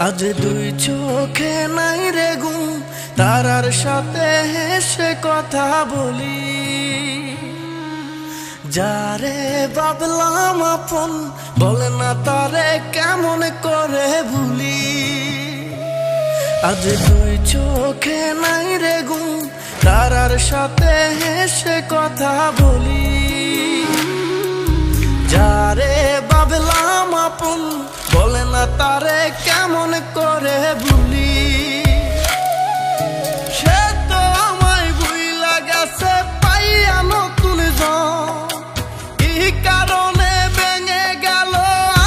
আজ দুই চোখে নাই রে ঘুম, তারার সাথে হেসে কথা বলি। যারে ভাবলাম আপন, বলে না তারে কেমন করে ভুলি। আজ দুই চোখে নাই রে ঘুম, তারার সাথে হেসে কথা বলি। যারে ভাবলাম আপন, বলে না তারে কেমন করে ভুলি। সে তো আমায় ভুইলা গেছে পাইয়া নতুন জন, কি কারণে ভেঙে গেল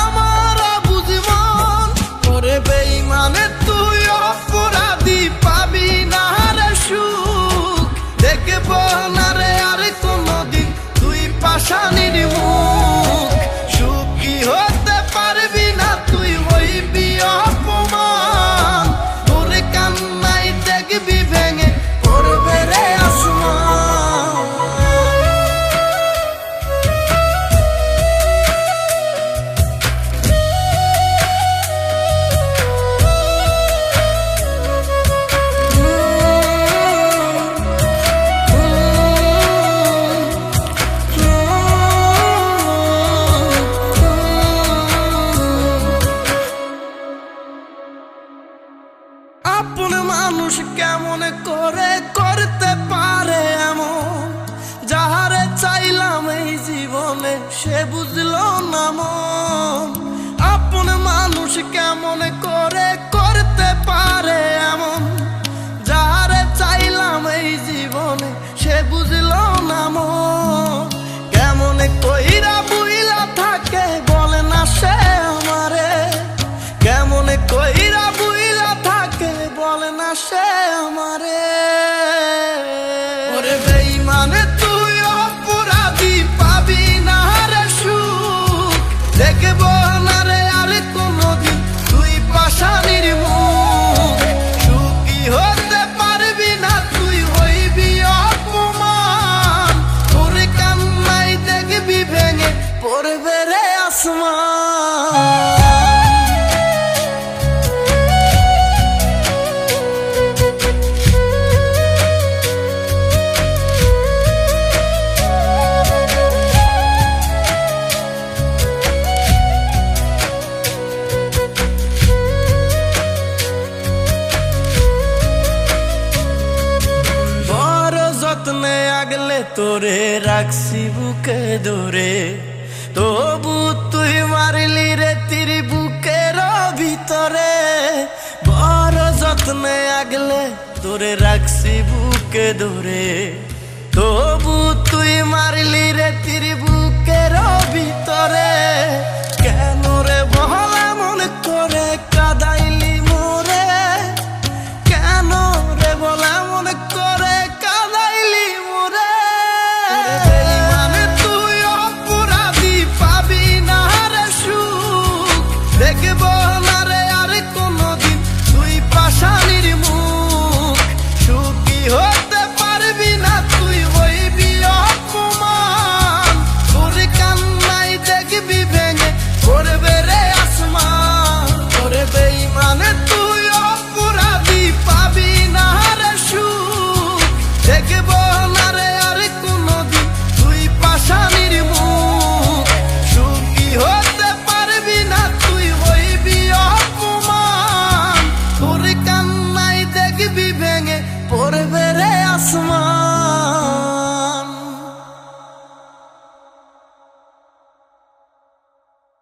আমার বুঝি মন। ওরে বেঈমানে তুই অপরাধী, পাবি না রে সুখ। দেখব না রে আর কোনদিন তুই পাশানির মুখ। সুখী হতে পারবি না তুই, হইবি অপমান। তোর কান্নাই দেখবি ভেঙে পড়বে রে আসমান। আপন মানুষ কেমন করে করতে পারে এমন, যাহারে চাইলাম এই জীবনে সে বুঝলো না মন। আপন মানুষ কেমন করে করতে পারে এমন, যাহারে চাইলাম এই জীবনে সে বুঝলো না মন। কেমন কইরা বুইলা থাকে বলে না সে আমারে, কেমন কইরা বুইলা থাকে বলে না সে আমারে। ওরে বেঈমানে তুই অপরাধী, পাবি না রে সুখ। দেখব না রে আর কোনদিন তুই পাশানির মুখ। সুখী হতে পারবি না তুই, হইবি অপমান। তোর কান্নাই দেখবি ভেঙে পড়বে রে আসমান। যত্নে আগলে তোরে রাখছি বুকে ধরে, তবু তুই মারলি রে তীর বুকের ভিতরে। বড় যত্নে আগলে তোরে রাখছি বুকে ধরে, তবু তুই মারলি রে তীর বুকের ভিতরে। কেন রে বহলা মনে করে কাদাইলি মোরে, কেন রে বলা মনে করে দেখব